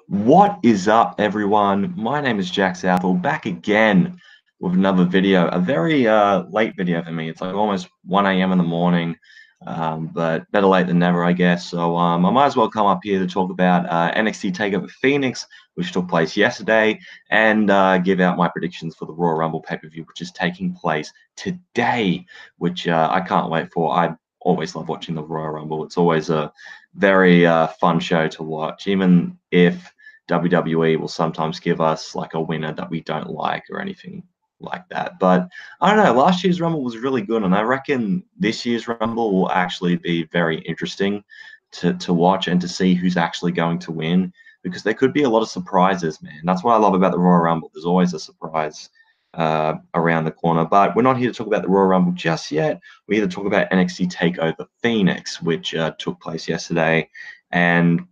What is up, everyone? My name is Jack Southall, back again with another video. A very late video for me. It's like almost 1 a.m. in the morning, but better late than never, I guess. So I might as well come up here to talk about NXT TakeOver Phoenix, which took place yesterday, and give out my predictions for the Royal Rumble pay-per-view, which is taking place today, which I can't wait for. I always love watching the Royal Rumble. It's always a very fun show to watch, even if WWE will sometimes give us like a winner that we don't like or anything like that. But I don't know. Last year's Rumble was really good, and I reckon this year's Rumble will actually be very interesting to watch and to see who's actually going to win, because there could be a lot of surprises, man. That's what I love about the Royal Rumble. There's always a surprise around the corner. But we're not here to talk about the Royal Rumble just yet. We're here to talk about NXT TakeOver Phoenix, which took place yesterday, and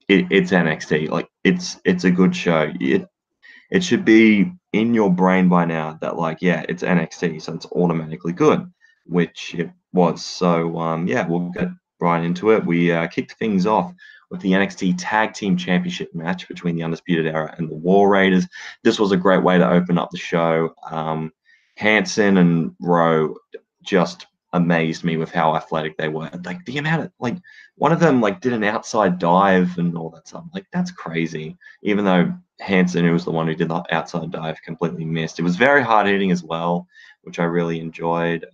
it's NXT. Like it's a good show. It should be in your brain by now that like yeah, it's NXT, so it's automatically good, which it was. So yeah, we'll get right into it. We kicked things off with the NXT Tag Team Championship match between the Undisputed Era and the War Raiders. This was a great way to open up the show. Hanson and Rowe just amazed me with how athletic they were. Like the amount of like one of them like did an outside dive and all that stuff. Like that's crazy. Even though Hanson, who was the one who did the outside dive, completely missed. It was very hard hitting as well, which I really enjoyed.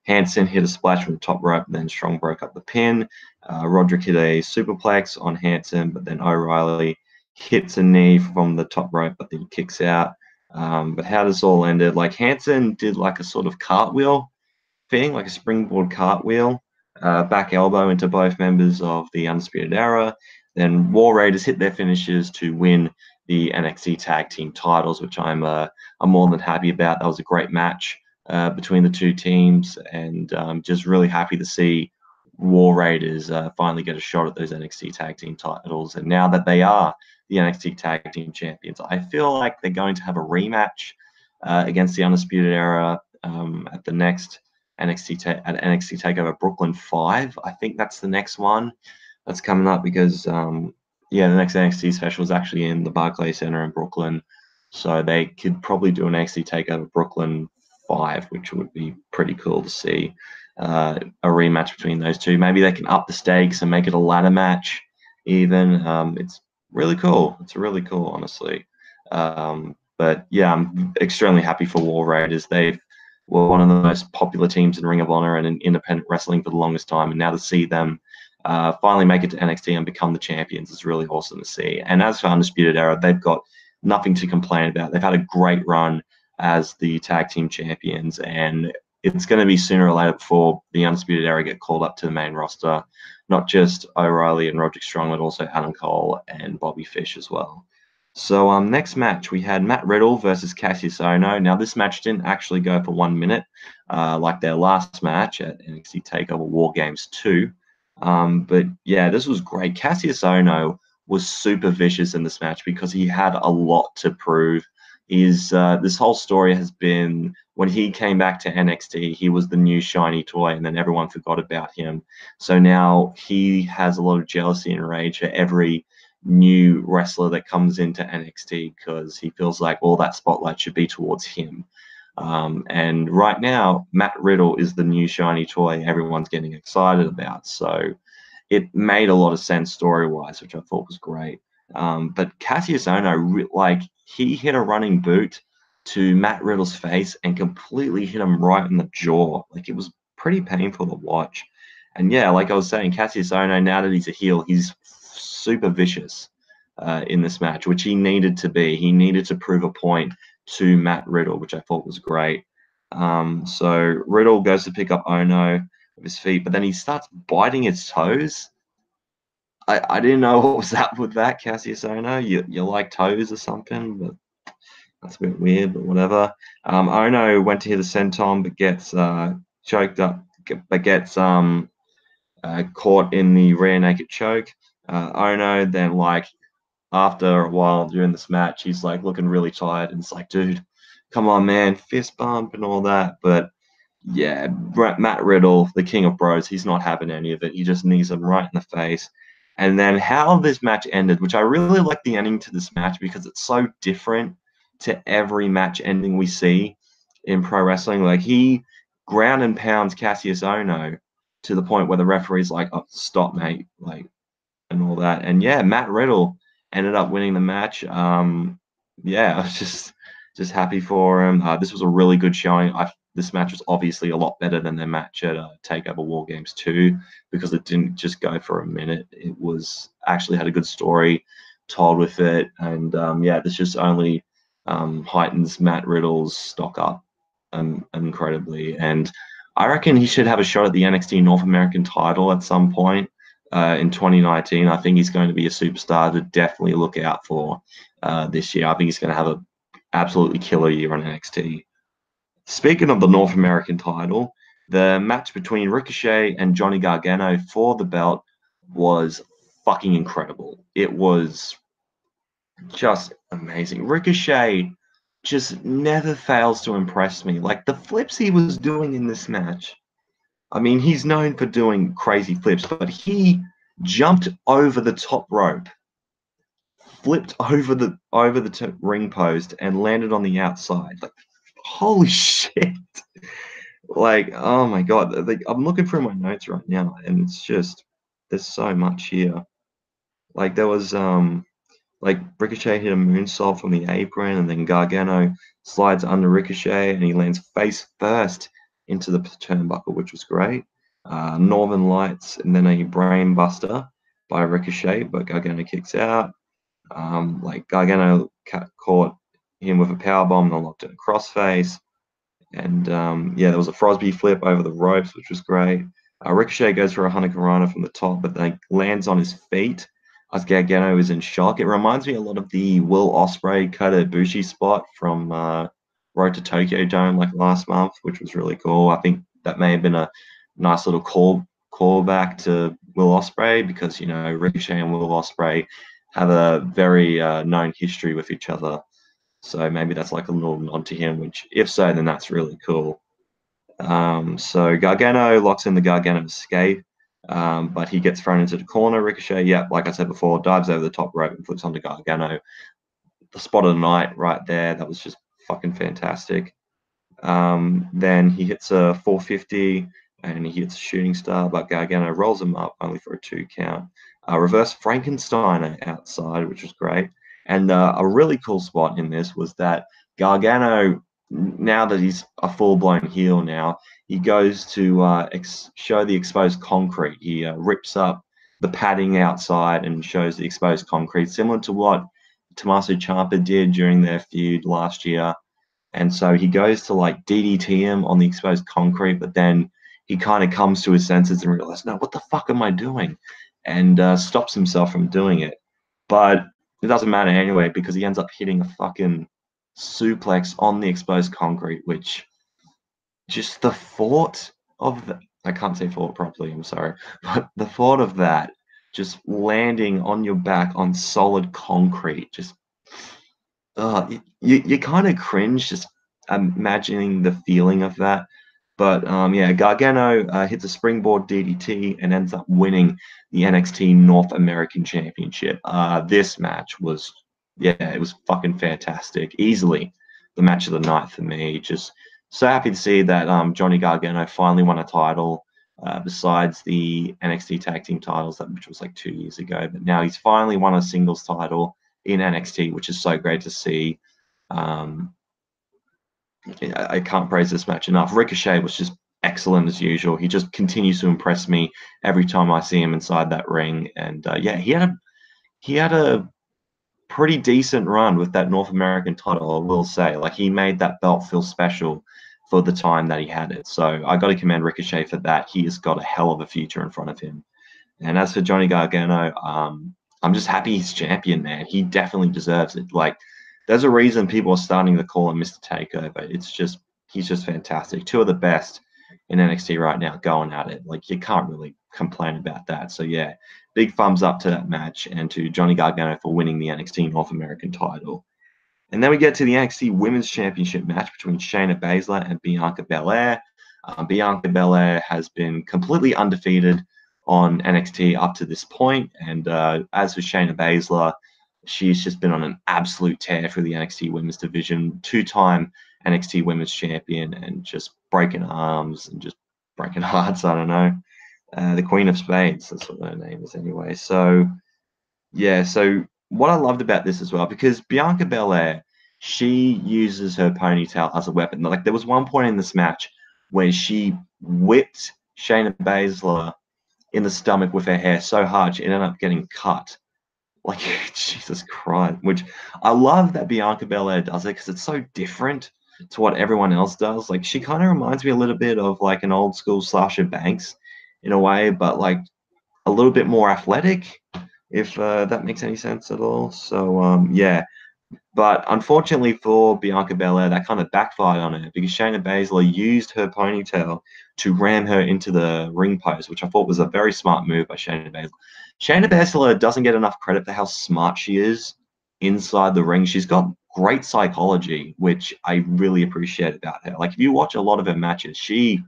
Hanson hit a splash from the top rope, and then Strong broke up the pin. Roderick hit a superplex on Hanson, but then O'Reilly hits a knee from the top rope, but then kicks out. But how this all ended, like Hanson did like a sort of cartwheel thing, like a springboard cartwheel, back elbow into both members of the Undisputed Era. Then War Raiders hit their finishes to win the NXT Tag Team titles, which I'm more than happy about. That was a great match between the two teams, and just really happy to see War Raiders finally get a shot at those NXT Tag Team titles. And now that they are the NXT Tag Team champions, I feel like they're going to have a rematch against the Undisputed Era at the next at NXT Takeover Brooklyn 5. I think that's the next one that's coming up, because yeah, the next NXT special is actually in the Barclays Center in Brooklyn, so they could probably do an NXT Takeover Brooklyn 5, which would be pretty cool to see. A rematch between those two. Maybe they can up the stakes and make it a ladder match even. It's really cool. It's really cool, honestly. But yeah, I'm extremely happy for War Raiders. They've were one of the most popular teams in Ring of Honor and in independent wrestling for the longest time, and now to see them finally make it to NXT and become the champions is really awesome to see. And as for Undisputed Era, they've got nothing to complain about. They've had a great run as the tag team champions, and it's going to be sooner or later before the Undisputed Era get called up to the main roster. Not just O'Reilly and Roderick Strong, but also Adam Cole and Bobby Fish as well. So next match, we had Matt Riddle versus Cassius Ohno. Now, this match didn't actually go for 1 minute, like their last match at NXT TakeOver War Games 2. But yeah, this was great. Cassius Ohno was super vicious in this match because he had a lot to prove. This whole story has been when he came back to NXT, he was the new shiny toy, and then everyone forgot about him. So now he has a lot of jealousy and rage for every new wrestler that comes into NXT, because he feels like all that spotlight should be towards him. And right now, Matt Riddle is the new shiny toy everyone's getting excited about. So it made a lot of sense story-wise, which I thought was great. But Cassius Ohno, like, he hit a running boot to Matt Riddle's face and completely hit him right in the jaw. Like, it was pretty painful to watch. And yeah, like I was saying, Cassius Ohno, now that he's a heel, he's super vicious in this match, which he needed to be. He needed to prove a point to Matt Riddle, which I thought was great. So Riddle goes to pick up Ohno with his feet, but then he starts biting his toes. I didn't know what was up with that, Cassius Ohno. You like toes or something, but that's a bit weird, but whatever. Ohno went to hit a senton, but gets choked up, but gets caught in the rear naked choke. Ohno then, like, after a while during this match, he's like looking really tired, and it's like, dude, come on, man, fist bump and all that. But yeah, Matt Riddle, the king of bros, he's not having any of it. He just knees him right in the face, And then how this match ended, which I really like the ending to this match because it's so different to every match ending we see in pro wrestling. Like he ground and pounds Cassius Ohno to the point where the referee's like, "Oh, stop, mate!" Like and all that. And yeah, Matt Riddle ended up winning the match. Yeah, I was just happy for him. This was a really good showing. This match was obviously a lot better than their match at TakeOver War Games 2 because it didn't just go for a minute. It was actually had a good story told with it, and yeah, this just only heightens Matt Riddle's stock up incredibly. And I reckon he should have a shot at the NXT North American title at some point in 2019. I think he's going to be a superstar to definitely look out for this year. I think he's going to have an absolutely killer year on NXT. Speaking of the North American title, the match between Ricochet and Johnny Gargano for the belt was fucking incredible. It was just amazing. Ricochet just never fails to impress me. Like the flips he was doing in this match, I mean, he's known for doing crazy flips, but he jumped over the top rope, flipped over the ring post, and landed on the outside. Like, holy shit! Like, oh my god! Like, I'm looking through my notes right now, and it's just there's so much here. Like, there was like Ricochet hit a moonsault from the apron, and then Gargano slides under Ricochet, and he lands face first into the turnbuckle, which was great. Northern Lights, and then a brain buster by Ricochet, but Gargano kicks out. Like Gargano caught him with a power bomb and locked in a crossface. And yeah, there was a Frosby flip over the ropes, which was great. Ricochet goes for a Hurricanrana from the top, but then lands on his feet as Gargano is in shock. It reminds me a lot of the Will Ospreay Kota Ibushi spot from Road to Tokyo Dome like last month, which was really cool. I think that may have been a nice little callback to Will Ospreay because you know Ricochet and Will Ospreay have a very known history with each other. So maybe that's like a little nod to him, which if so, then that's really cool. So Gargano locks in the Gargano escape, but he gets thrown into the corner. Ricochet, yeah, like I said before, dives over the top rope and flips onto Gargano. The spot of the night right there, that was just fucking fantastic. Then he hits a 450 and he hits a shooting star, but Gargano rolls him up only for a 2 count. Reverse Frankensteiner outside, which was great. And a really cool spot in this was that Gargano, now that he's a full-blown heel now, he goes to show the exposed concrete. He rips up the padding outside and shows the exposed concrete, similar to what Tommaso Ciampa did during their feud last year. And so he goes to like DDT him on the exposed concrete, but then he kind of comes to his senses and realizes, no, what the fuck am I doing? And stops himself from doing it. But it doesn't matter anyway because he ends up hitting a fucking suplex on the exposed concrete, which just the thought of the, I can't say thought properly, I'm sorry, but the thought of that just landing on your back on solid concrete just you kind of cringe just imagining the feeling of that. But yeah, Gargano hits a springboard DDT and ends up winning the NXT North American Championship. This match was, yeah, it was fucking fantastic. Easily the match of the night for me. Just so happy to see that Johnny Gargano finally won a title. Besides the NXT Tag Team titles, which was like 2 years ago, but now he's finally won a singles title in NXT, which is so great to see. Um, I can't praise this match enough. Ricochet was just excellent as usual. He just continues to impress me every time I see him inside that ring. And yeah, he had a pretty decent run with that North American title, I will say. Like he made that belt feel special for the time that he had it. So I got to commend Ricochet for that. He has got a hell of a future in front of him. And as for Johnny Gargano, I'm just happy he's champion, man. He definitely deserves it. Like, there's a reason people are starting to call him Mr. Takeover. It's just he's just fantastic. Two of the best in NXT right now going at it. Like, you can't really complain about that. So yeah, big thumbs up to that match and to Johnny Gargano for winning the NXT North American title. And then we get to the NXT Women's Championship match between Shayna Baszler and Bianca Belair. Bianca Belair has been completely undefeated on NXT up to this point. And as for Shayna Baszler, she's just been on an absolute tear for the NXT Women's Division, two-time NXT Women's Champion, and just breaking arms and just breaking hearts. I don't know. The Queen of Spades, that's what her name is anyway. So, yeah, so what I loved about this as well, because Bianca Belair, she uses her ponytail as a weapon. Like, there was one point in this match where she whipped Shayna Baszler in the stomach with her hair so hard she ended up getting cut. Like, Jesus Christ. Which I love that Bianca Belair does it because it's so different to what everyone else does. Like, she kind of reminds me a little bit of like an old school Sasha Banks in a way, but like a little bit more athletic, if that makes any sense at all. So, yeah. But unfortunately for Bianca Belair, that kind of backfired on her because Shayna Baszler used her ponytail to ram her into the ring post, which I thought was a very smart move by Shayna Baszler. Shayna Baszler doesn't get enough credit for how smart she is inside the ring. She's got great psychology, which I really appreciate about her. Like, if you watch a lot of her matches, she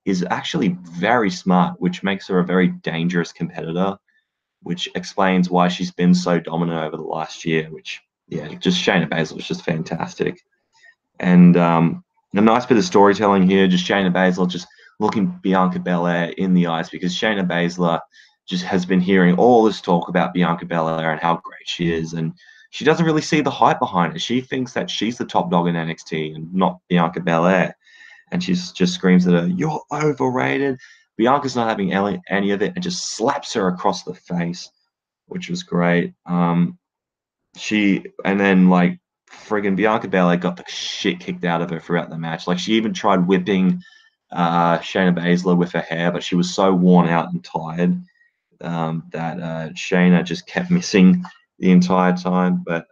is actually very smart, which makes her a very dangerous competitor, which explains why she's been so dominant over the last year, which, yeah, just Shayna Baszler was just fantastic. And a nice bit of storytelling here, just Shayna Baszler just looking Bianca Belair in the eyes, because Shayna Baszler just has been hearing all this talk about Bianca Belair and how great she is, and she doesn't really see the hype behind it. She thinks that she's the top dog in NXT and not Bianca Belair, and she just screams at her, "You're overrated." Bianca's not having any of it and just slaps her across the face, which was great. And then like friggin' Bianca Belair got the shit kicked out of her throughout the match. Like, she even tried whipping Shayna Baszler with her hair, but she was so worn out and tired that Shayna just kept missing the entire time. But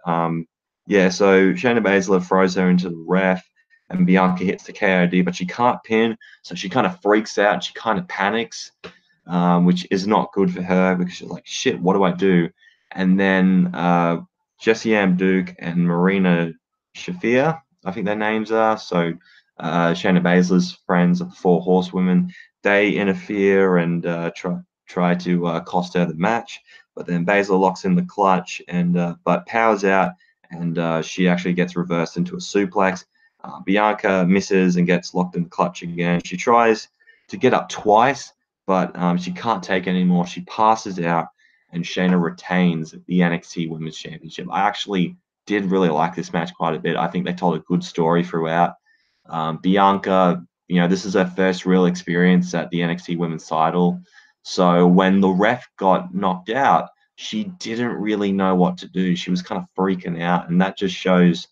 yeah, so Shayna Baszler throws her into the ref, and Bianca hits the KOD, but she can't pin, so she kind of freaks out and she kind of panics, which is not good for her because she's like, shit, what do I do? And then Jessie Ann Duke and Marina Shafir, I think their names are. So Shayna Baszler's friends of the Four Horsewomen, they interfere and try to cost her the match. But then Baszler locks in the clutch and but powers out, and she actually gets reversed into a suplex. Bianca misses and gets locked in the clutch again. She tries to get up twice, but she can't take it anymore. She passes out, and Shayna retains the NXT Women's Championship. I actually did really like this match quite a bit. I think they told a good story throughout. Bianca, this is her first real experience at the NXT Women's title. So when the ref got knocked out, she didn't really know what to do. She was kind of freaking out, and that just shows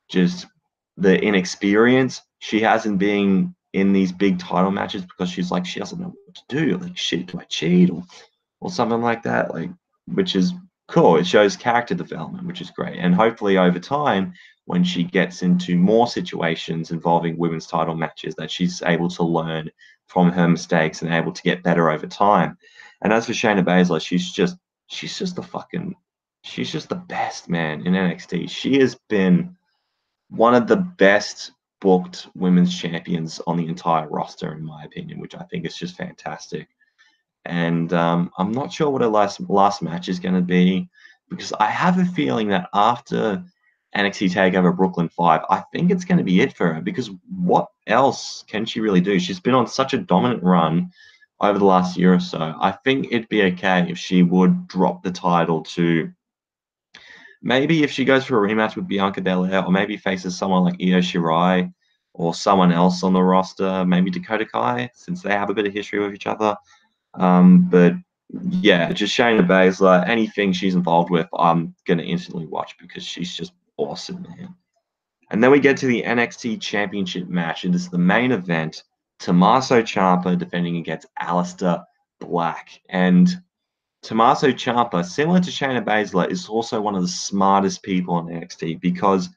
just the inexperience she has in being in these big title matches, because she's like, she doesn't know what to do. Like, shit, do I cheat or something like that? Like, which is cool. It shows character development, which is great. And hopefully over time, when she gets into more situations involving women's title matches, that she's able to learn from her mistakes and able to get better over time. And as for Shayna Baszler, she's just the best, man, in NXT. She has been one of the best booked women's champions on the entire roster, in my opinion, which I think is just fantastic. And I'm not sure what her last match is going to be, because I have a feeling that after NXT TakeOver Brooklyn 5, I think it's going to be it for her, because what else can she really do? She's been on such a dominant run over the last year or so. I think it'd be okay if she would drop the title to, maybe if she goes for a rematch with Bianca Belair, or maybe faces someone like Io Shirai or someone else on the roster, maybe Dakota Kai, since they have a bit of history with each other. But yeah, just Shayna Baszler, anything she's involved with, I'm going to instantly watch because she's just awesome, man. And then we get to the NXT Championship match. It is the main event. Tommaso Ciampa defending against Aleister Black. And Tommaso Ciampa, similar to Shayna Baszler, is also one of the smartest people on NXT, because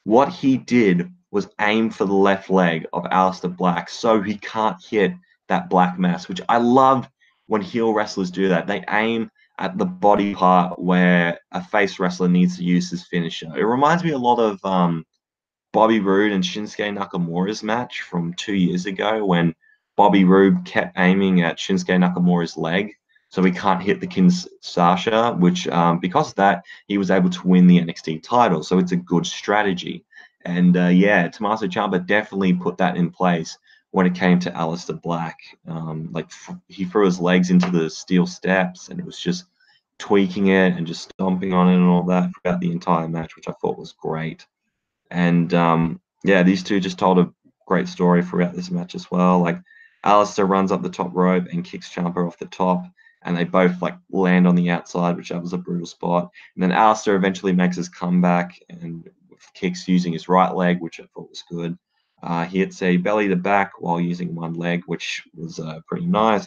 what he did was aim for the left leg of Aleister Black so he can't hit that black mass, which I love when heel wrestlers do that. They aim at the body part where a face wrestler needs to use his finisher. It reminds me a lot of Bobby Roode and Shinsuke Nakamura's match from 2 years ago, when Bobby Roode kept aiming at Shinsuke Nakamura's leg so he can't hit the Kinshasa, which because of that, he was able to win the NXT title. So it's a good strategy. And yeah, Tommaso Ciampa definitely put that in place when it came to Aleister Black. Like he threw his legs into the steel steps, and it was just tweaking it and just stomping on it and all that throughout the entire match, which I thought was great. And yeah, these two just told a great story throughout this match as well. Like Alistair runs up the top rope and kicks Ciampa off the top, and they both like land on the outside, which that was a brutal spot. And then Alistair eventually makes his comeback and kicks using his right leg, which I thought was good. He hits a belly to back while using one leg, which was pretty nice.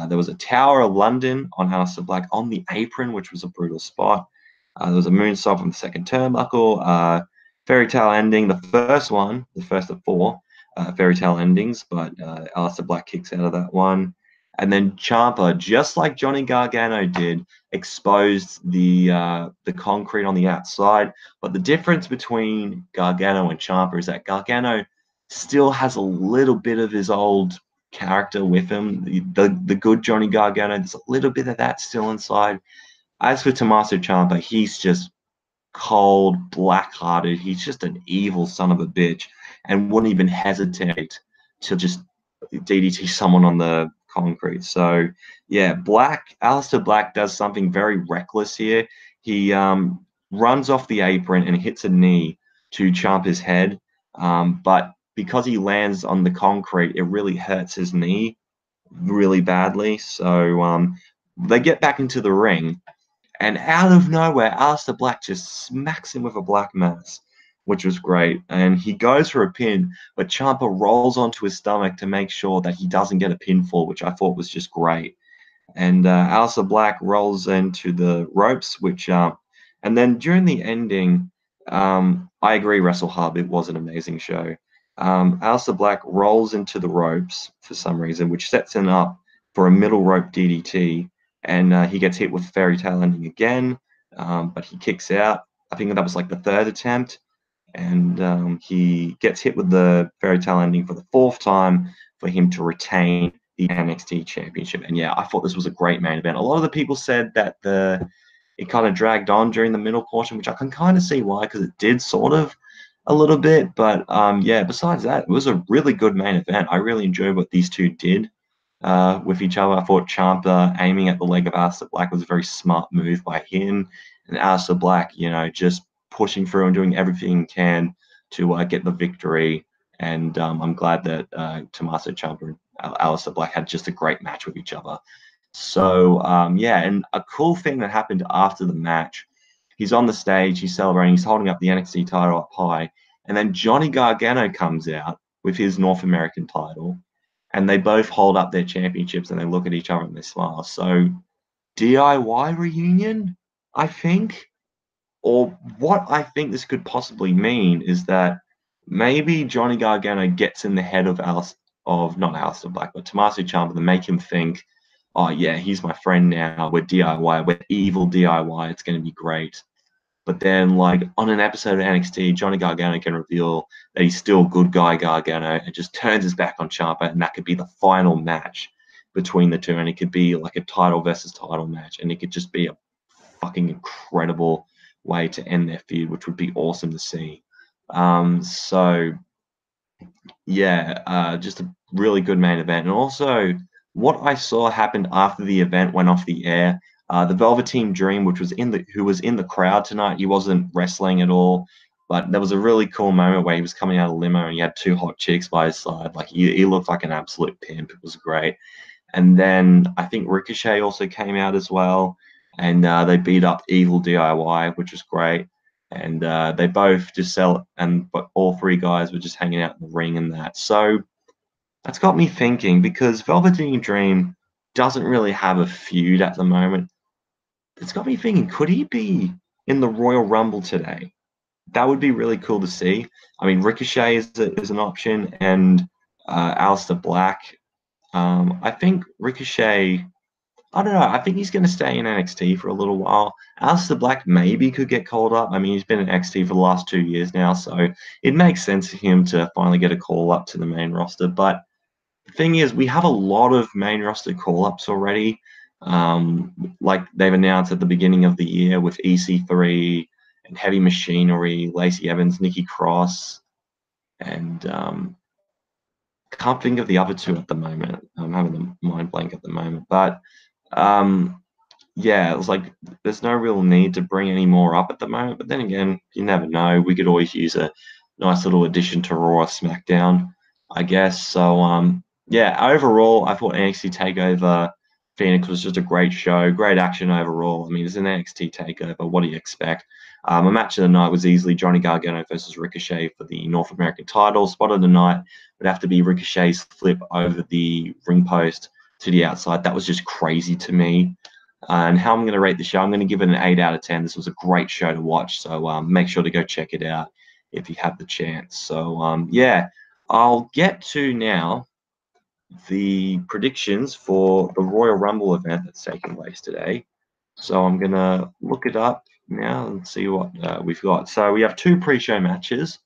There was a Tower of London on Aleister Black on the apron, which was a brutal spot. There was a moonsault from the second turnbuckle. Fairy tale ending, the first one, the first of four fairy tale endings, but Aleister Black kicks out of that one. And then Ciampa, just like Johnny Gargano did, exposed the concrete on the outside. But the difference between Gargano and Ciampa is that Gargano still has a little bit of his old character with him. The good Johnny Gargano, there's a little bit of that still inside. As for Tommaso Ciampa, he's just cold, black-hearted. He's just an evil son of a bitch and wouldn't even hesitate to just DDT someone on the concrete. So, yeah, Aleister Black does something very reckless here. He runs off the apron and hits a knee to Ciampa's head, but because he lands on the concrete, it really hurts his knee really badly. So they get back into the ring, and out of nowhere, Aleister Black just smacks him with a black mass, which was great. And he goes for a pin, but Ciampa rolls onto his stomach to make sure that he doesn't get a pinfall, which I thought was just great. And Aleister Black rolls into the ropes, and then during the ending, I agree, Wrestle Hub, it was an amazing show. Aleister Black rolls into the ropes for some reason, which sets him up for a middle rope DDT, and he gets hit with fairy tale ending again, but he kicks out. I think that was like the third attempt, and he gets hit with the fairy tale ending for the fourth time for him to retain the NXT Championship. And yeah, I thought this was a great main event. A lot of the people said that it kind of dragged on during the middle portion, which I can kind of see why, because it did sort of a little bit. But yeah, besides that, it was a really good main event. I really enjoyed what these two did with each other. I thought Ciampa aiming at the leg of Aleister Black was a very smart move by him, and Aleister Black, just pushing through and doing everything he can to get the victory. And I'm glad that Tommaso Ciampa and Aleister Black had just a great match with each other. So yeah, and a cool thing that happened after the match, he's on the stage, he's celebrating, he's holding up the NXT title up high, and then Johnny Gargano comes out with his North American title, and they both hold up their championships and they look at each other and they smile. So DIY reunion, I think. Or what I think this could possibly mean is that maybe Johnny Gargano gets in the head of not Aleister Black, but Tommaso Ciampa, to make him think, oh yeah, he's my friend now. We're DIY, we're evil DIY. It's going to be great. But then, like on an episode of NXT, Johnny Gargano can reveal that he's still good guy Gargano and just turns his back on Ciampa, and that could be the final match between the two, and it could be like a title versus title match, and it could just be a fucking incredible way to end their feud, which would be awesome to see. So yeah, just a really good main event. And also what I saw happened after the event went off the air, the Velveteen Dream, who was in the crowd tonight, he wasn't wrestling at all, but there was a really cool moment where he was coming out of limo and he had two hot chicks by his side. Like he looked like an absolute pimp. It was great. And then I think Ricochet also came out as well, and they beat up Evil DIY, which was great. And they both just but all three guys were just hanging out in the ring and that. So that's got me thinking, because Velveteen Dream doesn't really have a feud at the moment. It's got me thinking, could he be in the Royal Rumble today? That would be really cool to see. I mean, Ricochet is an option, and Aleister Black. I think Ricochet, I don't know. I think he's going to stay in NXT for a little while. Aleister Black maybe could get called up. I mean, he's been in NXT for the last 2 years now, so it makes sense for him to finally get a call up to the main roster. But the thing is, we have a lot of main roster call ups already. like they've announced at the beginning of the year with EC3 and Heavy Machinery, Lacey Evans, Nikki Cross, and can't think of the other two at the moment. I'm having the mind blank at the moment, but yeah, it was like there's no real need to bring any more up at the moment. But then again, you never know. We could always use a nice little addition to Raw or SmackDown, I guess. So yeah, overall, I thought NXT Takeover Phoenix was just a great show, great action overall. I mean, it's an NXT Takeover. What do you expect? A match of the night was easily Johnny Gargano versus Ricochet for the North American title. Spot of the night would have to be Ricochet's flip over the ring post to the outside. That was just crazy to me. And how I'm going to rate the show, I'm going to give it an 8 out of 10. This was a great show to watch, so make sure to go check it out if you have the chance. So yeah, I'll get to now the predictions for the Royal Rumble event that's taking place today. So I'm going to look it up now and see what we've got. So we have two pre-show matches.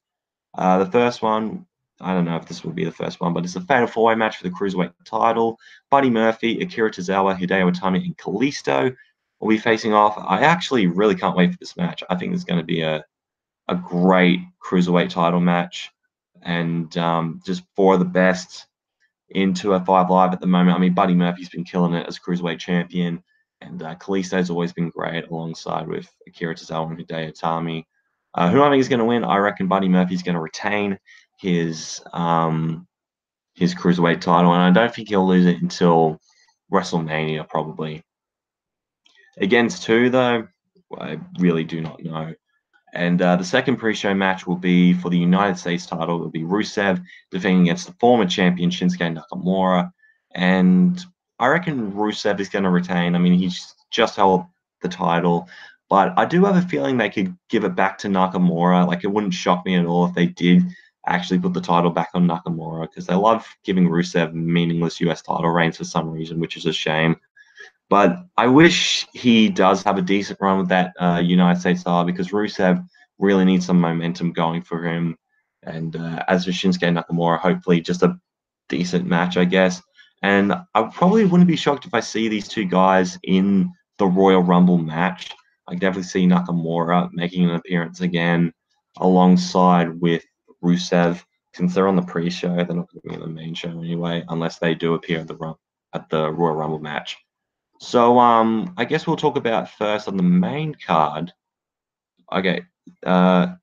The first one, I don't know if this will be the first one, but it's a fatal four-way match for the Cruiserweight title. Buddy Murphy, Akira Tozawa, Hideo Itami, and Kalisto will be facing off. I actually really can't wait for this match. I think it's going to be a great Cruiserweight title match, and just four of the best into a 5 Live at the moment. I mean, Buddy Murphy's been killing it as Cruiserweight champion, and Kalisto's always been great alongside with Akira Tozawa and Hideo Itami. Who I think is going to win? I reckon Buddy Murphy's going to retain his Cruiserweight title, and I don't think he'll lose it until WrestleMania, probably. Against who, though? I really do not know. And the second pre-show match will be for the United States title. It will be Rusev defending against the former champion Shinsuke Nakamura. And I reckon Rusev is going to retain. I mean, he's just held the title. But I do have a feeling they could give it back to Nakamura. Like, it wouldn't shock me at all if they did actually put the title back on Nakamura, because they love giving Rusev meaningless US title reigns for some reason, which is a shame. But I wish he does have a decent run with that United States title, because Rusev really needs some momentum going for him. And as for Shinsuke Nakamura, hopefully just a decent match, I guess. And I probably wouldn't be shocked if I see these two guys in the Royal Rumble match. I definitely see Nakamura making an appearance again alongside with Rusev. Since they're on the pre-show, they're not going to be in the main show anyway, unless they do appear at the Royal Rumble match. So I guess we'll talk about first on the main card. Okay. Okay,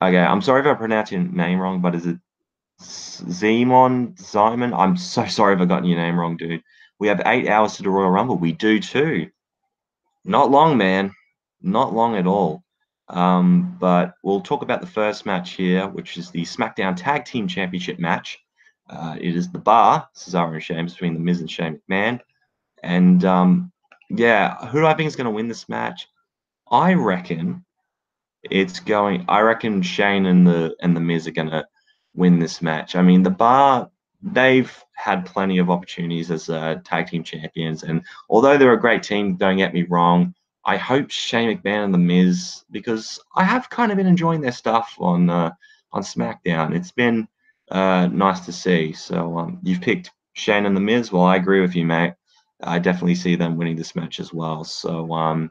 I'm sorry if I pronounced your name wrong, but is it Simon? I'm so sorry if I got your name wrong, dude. We have 8 hours to the Royal Rumble. We do too. Not long, man. Not long at all. But we'll talk about the first match here, which is the SmackDown Tag Team Championship match. It is the Bar, Cesaro and Sheamus, between The Miz and Shane McMahon. And yeah, who do I think is going to win this match? I reckon Shane and the Miz are going to win this match. I mean, the Bar, they've had plenty of opportunities as tag team champions, and although they're a great team, don't get me wrong, I hope Shane McMahon and the Miz, because I have kind of been enjoying their stuff on SmackDown. It's been nice to see. So you've picked Shane and the Miz. Well, I agree with you, mate. I definitely see them winning this match as well. So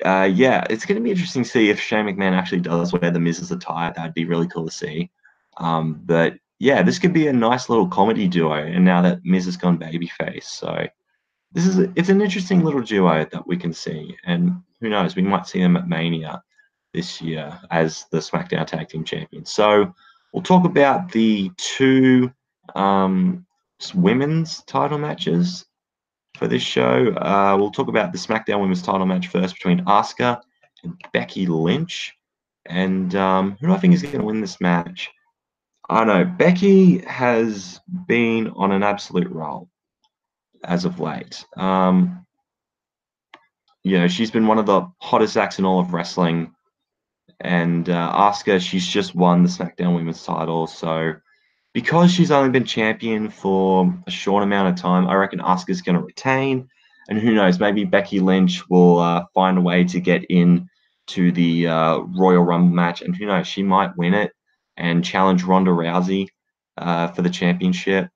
yeah, it's going to be interesting to see if Shane McMahon actually does wear the Miz's attire. That'd be really cool to see. But yeah, this could be a nice little comedy duo. And now that Miz has gone babyface, so it's an interesting little duo that we can see. And who knows, we might see them at Mania this year as the SmackDown Tag Team Champions. So we'll talk about the two women's title matches for this show. We'll talk about the SmackDown Women's title match first between Asuka and Becky Lynch. And who do I think is going to win this match? I don't know. Becky has been on an absolute roll as of late. She's been one of the hottest acts in all of wrestling. And Asuka, she's just won the SmackDown Women's title. So because she's only been champion for a short amount of time, I reckon Asuka's going to retain. And who knows, maybe Becky Lynch will find a way to get in to the Royal Rumble match. And who knows, she might win it and challenge Ronda Rousey for the championship.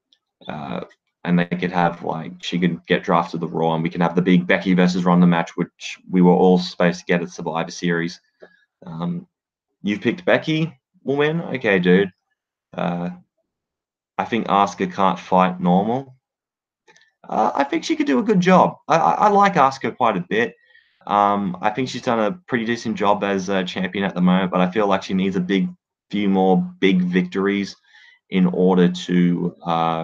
and they could have, like, she could get drafted to the Raw, and we can have the big Becky versus Ronda match, which we were all supposed to get at Survivor Series. You've picked Becky will win. Okay, dude. I think Asuka can't fight normal. I think she could do a good job. I like Asuka quite a bit. I think she's done a pretty decent job as a champion at the moment, but I feel like she needs a few more big victories in order to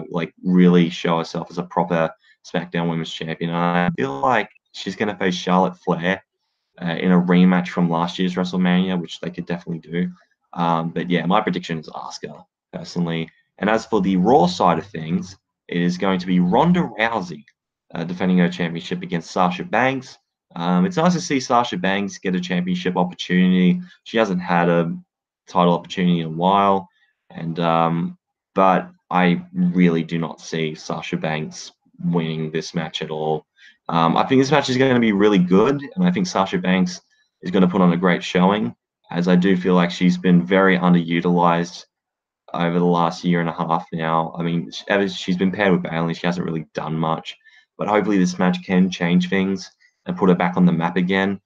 like really show herself as a proper SmackDown Women's Champion. And I feel like she's going to face Charlotte Flair in a rematch from last year's WrestleMania, which they could definitely do. But yeah, my prediction is Asuka personally. And as for the Raw side of things, it is going to be Ronda Rousey defending her championship against Sasha Banks. It's nice to see Sasha Banks get a championship opportunity. She hasn't had a title opportunity in a while, and but I really do not see Sasha Banks winning this match at all. I think this match is going to be really good, and I think Sasha Banks is going to put on a great showing, as I do feel like she's been very underutilized over the last year and a half now. I mean, ever she's been paired with Bayley, she hasn't really done much, but hopefully this match can change things and put her back on the map again.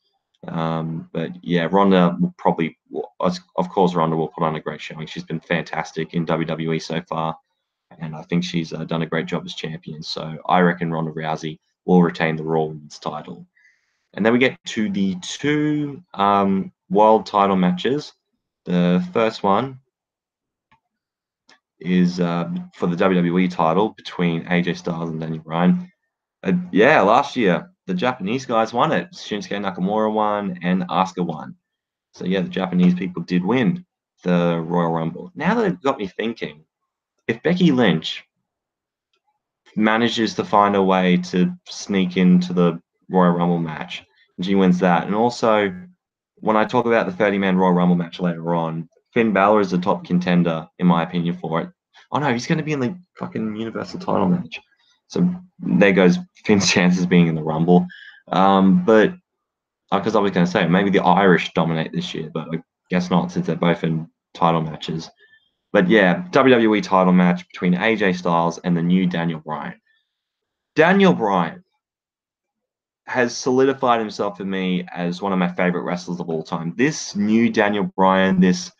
But yeah, Ronda will probably, of course, Ronda will put on a great showing. She's been fantastic in WWE so far, and I think she's done a great job as champion. So I reckon Ronda Rousey will retain the Raw Women's title. And then we get to the two world title matches. The first one is for the WWE title between AJ Styles and Daniel Bryan. Yeah, last year the Japanese guys won it. Shinsuke Nakamura won and Asuka won. So yeah, the Japanese people did win the Royal Rumble. Now that it got me thinking, if Becky Lynch manages to find a way to sneak into the Royal Rumble match, and she wins that, and also when I talk about the 30-man Royal Rumble match later on, Finn Balor is the top contender, in my opinion, for it. Oh no, he's going to be in the fucking Universal title match. So there goes Finn's chances of being in the Rumble. But because I was going to say, maybe the Irish dominate this year, but I guess not, since they're both in title matches. But yeah, WWE title match between AJ Styles and the new Daniel Bryan. Daniel Bryan has solidified himself for me as one of my favorite wrestlers of all time. This new Daniel Bryan, this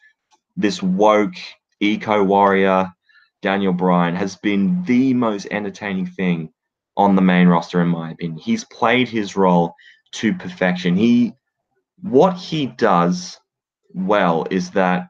woke eco warrior Daniel Bryan has been the most entertaining thing on the main roster, in my opinion. He's played his role to perfection. What he does well is that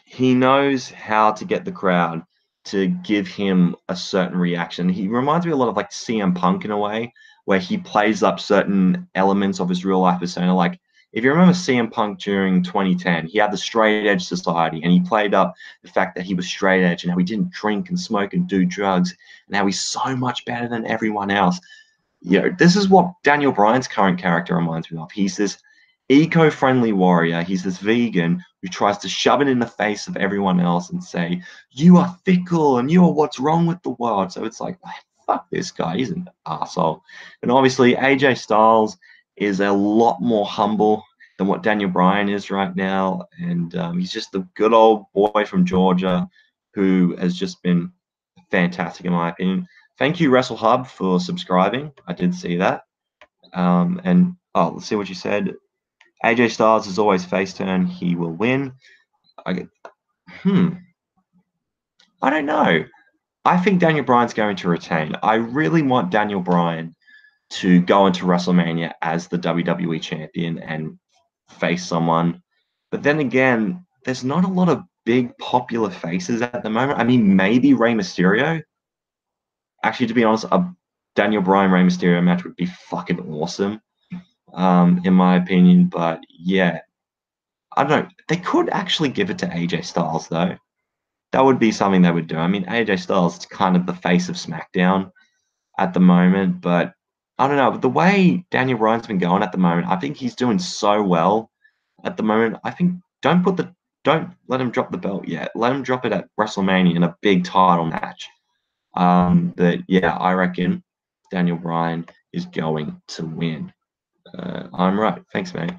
he knows how to get the crowd to give him a certain reaction. He reminds me a lot of like CM Punk in a way, where he plays up certain elements of his real life persona. Like if you remember CM Punk during 2010, he had the straight edge society, and he played up the fact that he was straight edge and how he didn't drink and smoke and do drugs, and how he's so much better than everyone else. You know, this is what Daniel Bryan's current character reminds me of. He's this eco-friendly warrior. He's this vegan who tries to shove it in the face of everyone else and say, you are fickle and you are what's wrong with the world. So it's like, fuck this guy. He's an asshole. And obviously, AJ Styles is a lot more humble than what Daniel Bryan is right now. And he's just the good old boy from Georgia who has just been fantastic, in my opinion. Thank you, WrestleHub, for subscribing. I did see that. And let's see what you said. AJ Styles is always face turn. He will win. I don't know. I think Daniel Bryan's going to retain. I really want Daniel Bryan to go into WrestleMania as the WWE champion and face someone. But then again, there's not a lot of big popular faces at the moment. I mean, maybe Rey Mysterio. Actually, to be honest, a Daniel Bryan Rey Mysterio match would be fucking awesome, in my opinion. But yeah, I don't know. They could actually give it to AJ Styles, though. That would be something they would do. I mean, AJ Styles is kind of the face of SmackDown at the moment, but I don't know. But the way Daniel Bryan's been going at the moment, I think he's doing so well at the moment. I think don't let him drop the belt yet. Let him drop it at WrestleMania in a big title match. But yeah, I reckon Daniel Bryan is going to win. I'm right. Thanks, mate.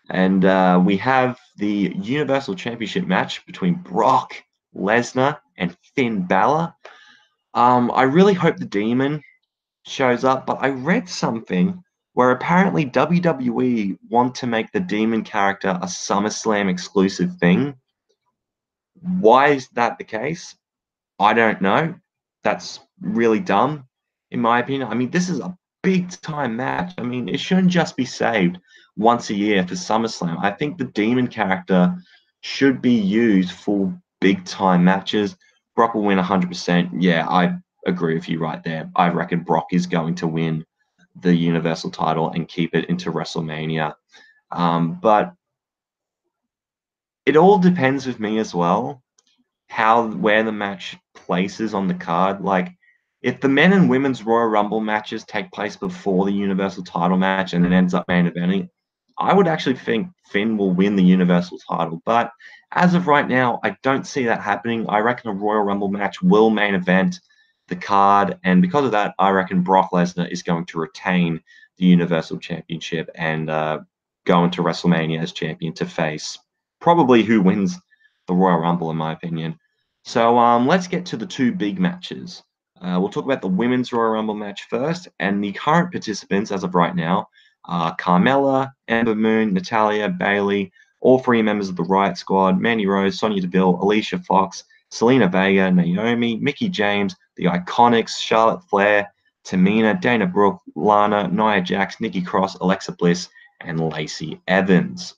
And we have the Universal Championship match between Brock Lesnar and Finn Balor. I really hope the Demon shows up, but I read something where apparently WWE want to make the Demon character a SummerSlam exclusive thing. Why is that the case? I don't know. That's really dumb, in my opinion. I mean, this is a big time match. I mean, it shouldn't just be saved once a year for SummerSlam. I think the Demon character should be used for big time matches. Brock will win 100%. Yeah, I agree with you right there. I reckon Brock is going to win the Universal title and keep it into WrestleMania. But it all depends with me as well how where the match places on the card. Like, if the men and women's Royal Rumble matches take place before the Universal title match and it ends up main eventing, I would actually think Finn will win the Universal title. But as of right now, I don't see that happening. I reckon a Royal Rumble match will main event the card, and because of that, I reckon Brock Lesnar is going to retain the Universal Championship and go into WrestleMania as champion to face probably who wins the Royal Rumble, in my opinion. So let's get to the two big matches. We'll talk about the women's Royal Rumble match first, and the current participants as of right now are Carmella, Ember Moon, Natalia, Bayley, all three members of the Riot Squad, Mandy Rose, Sonya Deville, Alicia Fox, Selena Vega, Naomi, Mickie James, the Iconics, Charlotte Flair, Tamina, Dana Brooke, Lana, Nia Jax, Nikki Cross, Alexa Bliss, and Lacey Evans.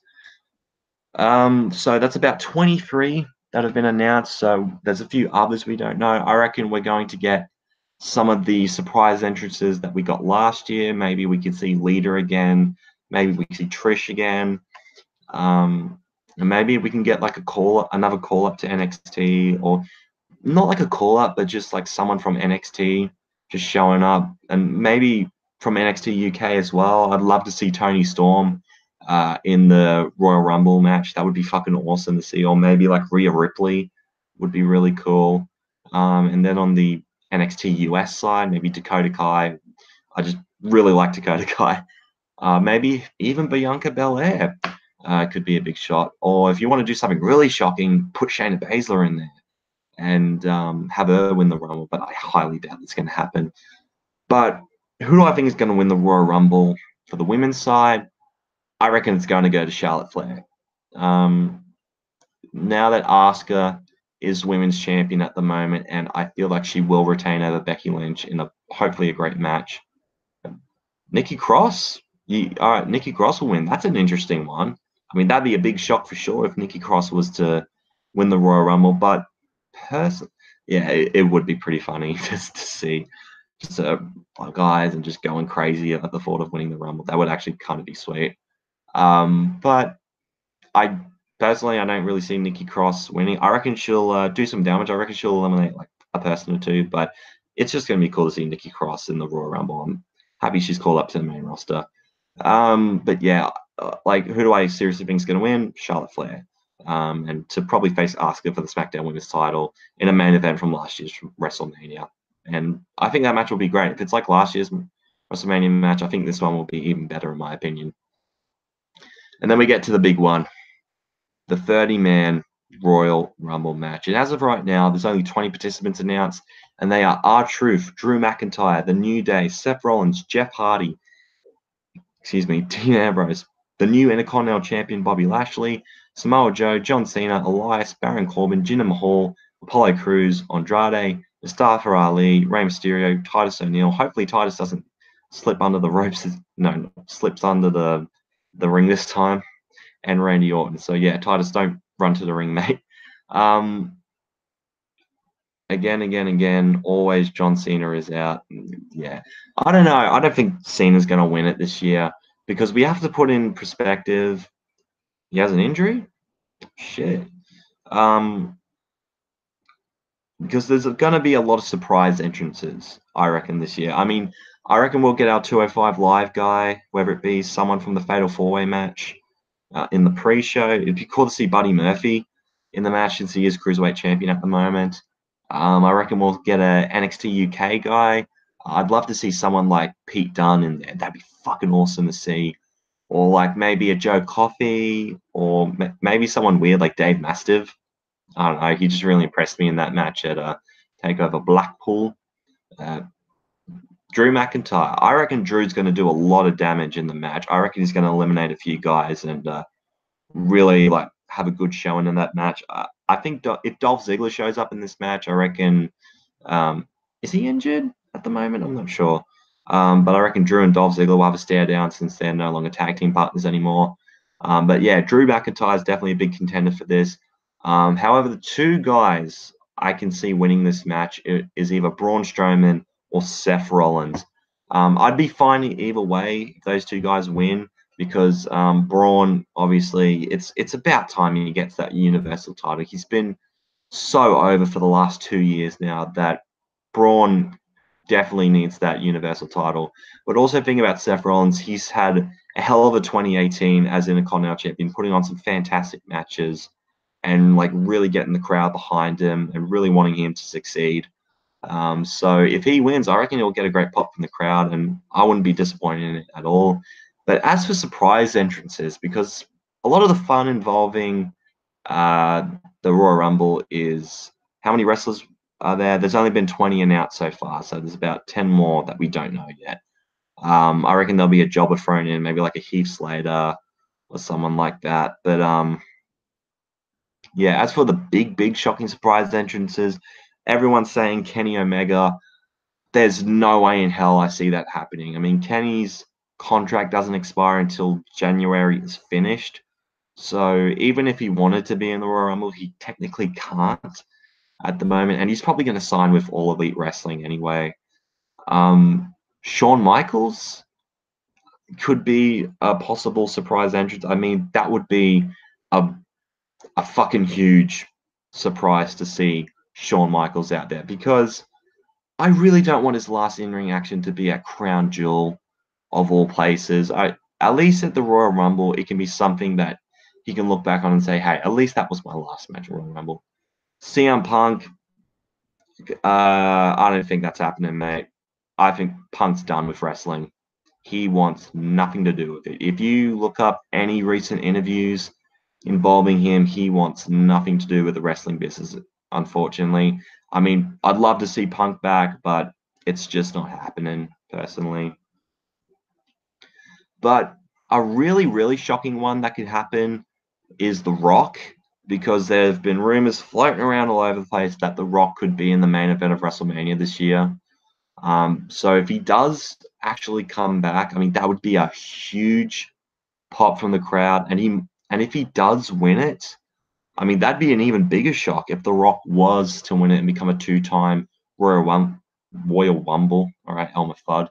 So that's about 23 that have been announced. So there's a few others we don't know. I reckon we're going to get some of the surprise entrances that we got last year. Maybe we could see Lita again. Maybe we could see Trish again. And maybe we can get like another call up to NXT, or not like a call up, but just like someone from NXT just showing up, and maybe from NXT UK as well. I'd love to see Tony Storm in the Royal Rumble match. That would be fucking awesome to see. Or maybe like Rhea Ripley would be really cool. And then on the NXT US side, maybe Dakota Kai. I just really like Dakota Kai. Maybe even Bianca Belair could be a big shot. Or if you want to do something really shocking, put Shayna Baszler in there and have her win the Rumble. But I highly doubt it's going to happen. But who do I think is going to win the Royal Rumble for the women's side? I reckon it's going to go to Charlotte Flair. Now that Asuka is women's champion at the moment, and I feel like she will retain over Becky Lynch in hopefully a great match. Nikki Cross, all right, Nikki Cross will win. That's an interesting one. I mean, that'd be a big shock for sure if Nikki Cross was to win the Royal Rumble. But yeah, it would be pretty funny just to see just guys and just going crazy at the thought of winning the Rumble. That would actually kind of be sweet. But I personally, I don't really see Nikki Cross winning. I reckon she'll do some damage. I reckon she'll eliminate like a person or two, but it's just going to be cool to see Nikki Cross in the Royal Rumble. I'm happy she's called up to the main roster. But yeah, like who do I seriously think is going to win? Charlotte Flair. And to probably face Asuka for the SmackDown Women's title in a main event from last year's WrestleMania. And I think that match will be great. If it's like last year's WrestleMania match, I think this one will be even better in my opinion. And then we get to the big one, the 30-man Royal Rumble match. And as of right now, there's only 20 participants announced, and they are R-Truth, Drew McIntyre, The New Day, Seth Rollins, Jeff Hardy, Dean Ambrose, the new Intercontinental Champion Bobby Lashley, Samoa Joe, John Cena, Elias, Baron Corbin, Jinder Mahal, Apollo Crews, Andrade, Mustafa Ali, Rey Mysterio, Titus O'Neil. Hopefully Titus doesn't slip under the ropes. No, slips under the ring this time. And Randy Orton. So yeah, Titus, don't run to the ring, mate. Again, always John Cena is out. Yeah, I don't know. I don't think Cena's going to win it this year because we have to put in perspective. He has an injury. Shit. Because there's going to be a lot of surprise entrances, I reckon, this year. I mean, I reckon we'll get our 205 Live guy, whether it be someone from the Fatal 4-Way match in the pre-show. It'd be cool to see Buddy Murphy in the match since he is Cruiserweight champion at the moment. I reckon we'll get a NXT UK guy. I'd love to see someone like Pete Dunne in there. That'd be fucking awesome to see. Or like maybe a Joe Coffey, or maybe someone weird like Dave Mastiff. I don't know. He just really impressed me in that match at TakeOver Blackpool. Uh, Drew McIntyre. I reckon Drew's going to do a lot of damage in the match. I reckon he's going to eliminate a few guys and really like have a good showing in that match. I think if Dolph Ziggler shows up in this match, I reckon is he injured at the moment? I'm not sure. But I reckon Drew and Dolph Ziggler will have a stare down since they're no longer tag team partners anymore. But yeah, Drew McIntyre is definitely a big contender for this. However, the two guys I can see winning this match is either Braun Strowman or Seth Rollins. I'd be fine either way if those two guys win because Braun, obviously, it's about time he gets that Universal title. He's been so over for the last 2 years now that Braun definitely needs that Universal title. But also think about Seth Rollins. He's had a hell of a 2018 as Intercontinental Champion, putting on some fantastic matches and like really getting the crowd behind him and really wanting him to succeed. So if he wins, I reckon he'll get a great pop from the crowd, and I wouldn't be disappointed in it at all. But as for surprise entrances, because a lot of the fun involving uh, the Royal Rumble is how many wrestlers are there? There's only been 20 announced so far, so there's about 10 more that we don't know yet. I reckon there'll be a jobber thrown in, maybe like a Heath Slater or someone like that. But yeah, as for the big shocking surprise entrances, everyone's saying Kenny Omega. There's no way in hell I see that happening. I mean, Kenny's contract doesn't expire until January is finished. So even if he wanted to be in the Royal Rumble, he technically can't at the moment. And he's probably going to sign with All Elite Wrestling anyway. Shawn Michaels could be a possible surprise entrance. I mean, that would be a, a fucking huge surprise to see Shawn Michaels out there because I really don't want his last in-ring action to be at Crown Jewel of all places. At least at the Royal Rumble, it can be something that he can look back on and say, "Hey, at least that was my last match at Royal Rumble." CM Punk, I don't think that's happening, mate. I think Punk's done with wrestling. He wants nothing to do with it. If you look up any recent interviews involving him, he wants nothing to do with the wrestling business, unfortunately. I mean, I'd love to see Punk back, but it's just not happening, personally. But a really shocking one that could happen is The Rock, because there have been rumors floating around all over the place that The Rock could be in the main event of WrestleMania this year. So if he does actually come back, I mean, that would be a huge pop from the crowd. And if he does win it, I mean, that'd be an even bigger shock if The Rock was to win it and become a two-time Royal Rumble. All right, Elmer Fudd.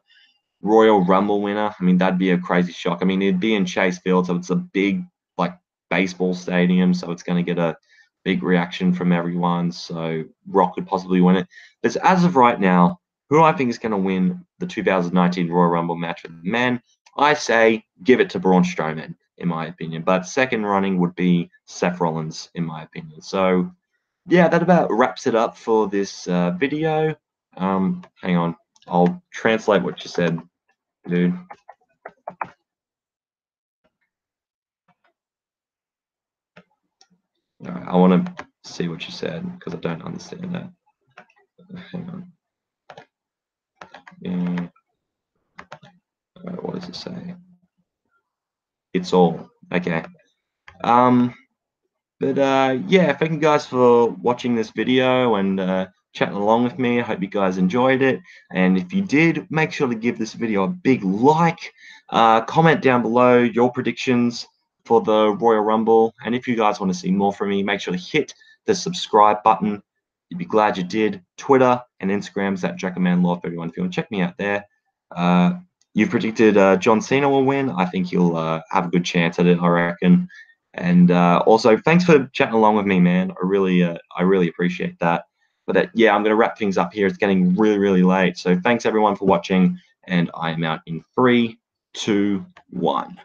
Royal Rumble winner. I mean, that'd be a crazy shock. I mean, it'd be in Chase Field, so it's a big, like, baseball stadium, so it's going to get a big reaction from everyone. So Rock could possibly win it. But as of right now, who I think is going to win the 2019 Royal Rumble match with men, I say give it to Braun Strowman, in my opinion. But second running would be Seth Rollins, in my opinion. So, yeah, that about wraps it up for this video. Hang on. I'll translate what you said, dude. All right, I want to see what you said because I don't understand that. Hang on. Yeah. What does it say? It's all okay. But yeah, thank you guys for watching this video and chatting along with me. I hope you guys enjoyed it. And if you did, make sure to give this video a big like. Comment down below your predictions for the Royal Rumble. And if you guys want to see more from me, make sure to hit the subscribe button. You'd be glad you did. Twitter and Instagram's at JackermanLaw31 if you want to check me out there. You predicted John Cena will win. I think he'll have a good chance at it, I reckon. And also, thanks for chatting along with me, man. I really appreciate that. But yeah, I'm going to wrap things up here. It's getting really late. So thanks everyone for watching, and I am out in 3, 2, 1.